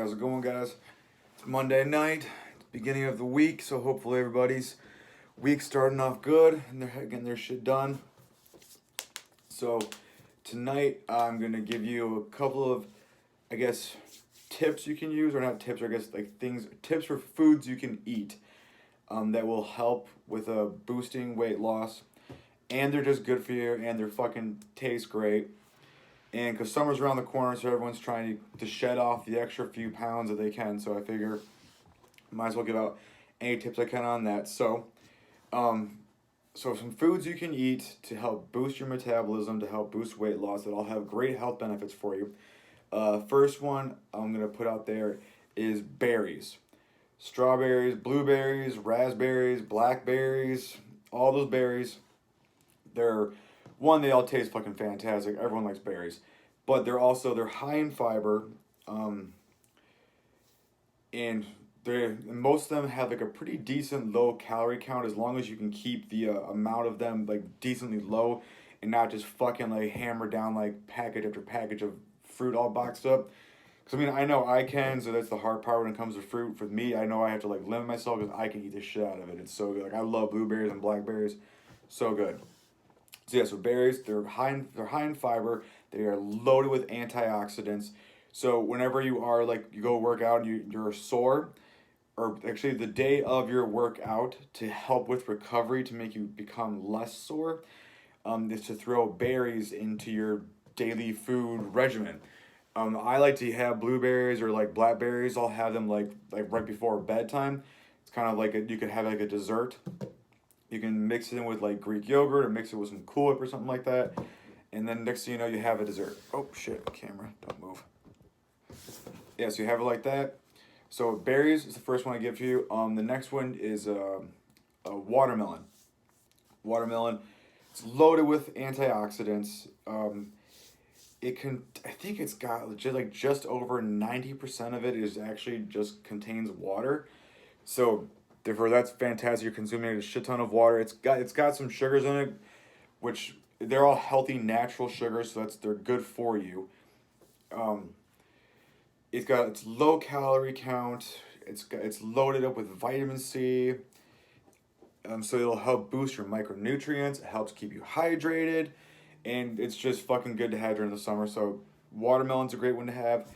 how's it going, guys? It's Monday night, it's beginning of the week, so hopefully everybody's week starting off good and they're getting their shit done. So tonight I'm gonna give you a couple of, I guess, tips you can use, or not tips, or I guess like tips for foods you can eat, that will help with boosting weight loss, and they're just good for you, and they're fucking taste great. And because summer's around the corner, so everyone's trying to shed off the extra few pounds that they can. So I figure might as well give out any tips I can on that. Um, so some foods you can eat to help boost your metabolism, to help boost weight loss, that all have great health benefits for you. First one I'm gonna put out there is berries, strawberries, blueberries, raspberries, blackberries, all those berries. They're they all taste fucking fantastic. Everyone likes berries, but they're high in fiber, and most of them have like a pretty decent low calorie count, as long as you can keep the amount of them like decently low, and not just fucking like hammer down like package after package of fruit all boxed up. Cause I mean I know I can, so that's the hard part when it comes to fruit. For me, I know I have to like limit myself because I can eat the shit out of it. It's so good. Like I love blueberries and blackberries, so good. So yeah, so berries, they're high in fiber. They are loaded with antioxidants. So whenever you are like you go work out and you're sore, or actually the day of your workout, to help with recovery, to make you become less sore, is to throw berries into your daily food regimen. I like to have blueberries or like blackberries. I'll have them like right before bedtime. It's kind of like you could have like a dessert. You can mix it in with like Greek yogurt, or mix it with some Cool Whip or something like that. And then next thing you know, you have a dessert. Oh shit, camera, don't move. Yeah, so you have it like that. So berries is the first one I give to you. The next one is a watermelon. Watermelon, it's loaded with antioxidants. I think it's got just over 90% of it is actually just contains water. So therefore that's fantastic. You're consuming a shit ton of water. It's got some sugars in it, which they're all healthy natural sugars, so they're good for you. Um, it's low calorie count. It's loaded up with vitamin C. So it'll help boost your micronutrients. It helps keep you hydrated, and it's just fucking good to have during the summer. So watermelon's a great one to have.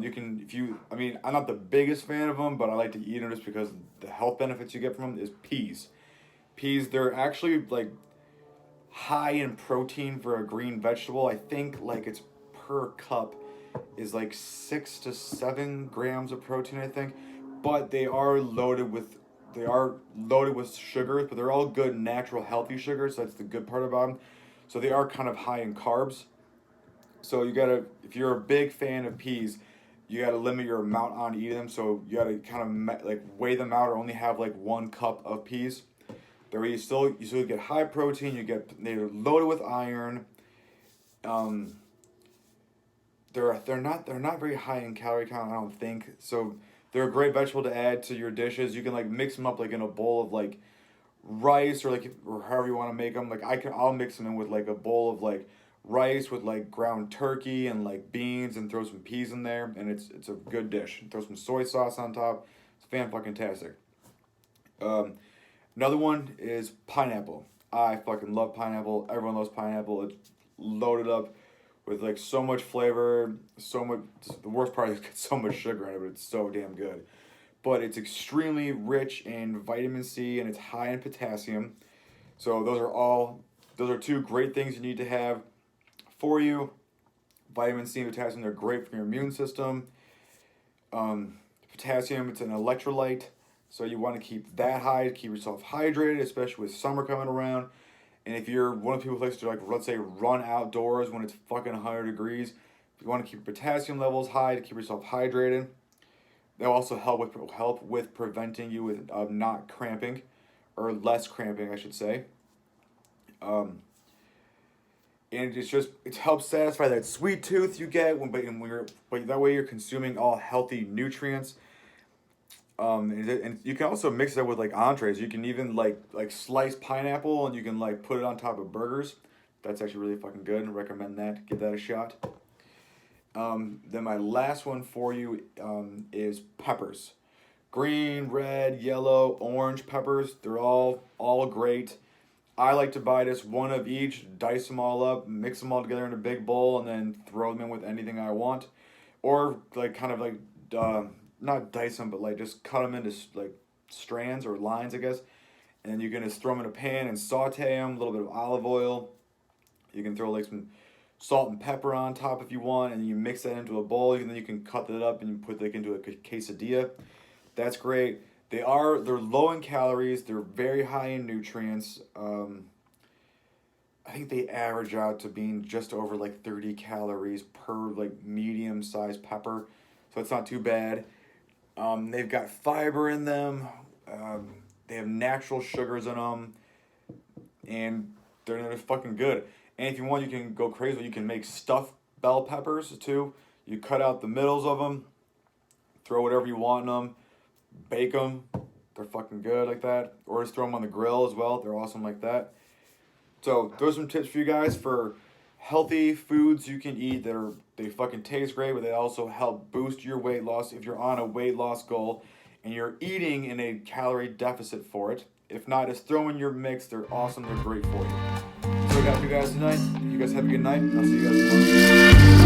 You can if you I mean I'm not the biggest fan of them, but I like to eat them just because the health benefits you get from them is peas. Peas, they're actually like high in protein for a green vegetable. I think like it's per cup is like 6 to 7 grams of protein, I think. But they are loaded with sugars, but they're all good natural healthy sugars. So that's the good part about them. So they are kind of high in carbs. So if you're a big fan of peas, you gotta limit your amount on eating them. So you gotta kind of like weigh them out, or only have like 1 cup of peas. That way you still get high protein. They're loaded with iron. Um, they're not very high in calorie count, I don't think. So they're a great vegetable to add to your dishes. You can like mix them up like in a bowl of like rice, or however you want to make them. Like I'll mix them in with like a bowl of like rice with like ground turkey and like beans, and throw some peas in there, and it's a good dish. Throw some soy sauce on top. It's fantastic. Um, Another one is pineapple. I fucking love pineapple. Everyone loves pineapple. It's loaded up with like so much flavor, so much. The worst part is it's got so much sugar in it, but it's so damn good. But it's extremely rich in vitamin C, and it's high in potassium. So those are two great things you need to have for you. Vitamin C and potassium, they're great for your immune system. Potassium, it's an electrolyte, so you want to keep that high to keep yourself hydrated, especially with summer coming around. And if you're one of the people who likes to like, let's say, run outdoors when it's fucking 100 degrees, if you want to keep potassium levels high to keep yourself hydrated, they'll also help with preventing you with not cramping, or less cramping, I should say. Um, and it helps satisfy that sweet tooth you get but that way you're consuming all healthy nutrients. And you can also mix it with like entrees. You can even like slice pineapple, and you can like put it on top of burgers. That's actually really fucking good, and recommend that. Give that a shot. Then my last one for you is peppers. Green, red, yellow, orange peppers. They're all great. I like to buy just one of each, dice them all up, mix them all together in a big bowl, and then throw them in with anything I want, or like kind of like uh, not dice them, but like just cut them into like strands or lines, I guess. And then you can just throw them in a pan and saute them. A little bit of olive oil. You can throw like some salt and pepper on top if you want, and you mix that into a bowl. And then you can cut that up and you put like into a quesadilla. That's great. They're low in calories. They're very high in nutrients. I think they average out to being just over like 30 calories per like medium sized pepper, so it's not too bad. They've got fiber in them. They have natural sugars in them, and they're fucking good. And if you want, you can go crazy. You can make stuffed bell peppers too. You cut out the middles of them, throw whatever you want in them, bake them. They're fucking good like that. Or just throw them on the grill as well. They're awesome like that. So those are some tips for you guys for healthy foods you can eat they fucking taste great, but they also help boost your weight loss if you're on a weight loss goal and you're eating in a calorie deficit for it. If not, just throw in your mix. They're awesome. They're great for you. So I got you guys tonight. You guys have a good night. I'll see you guys tomorrow.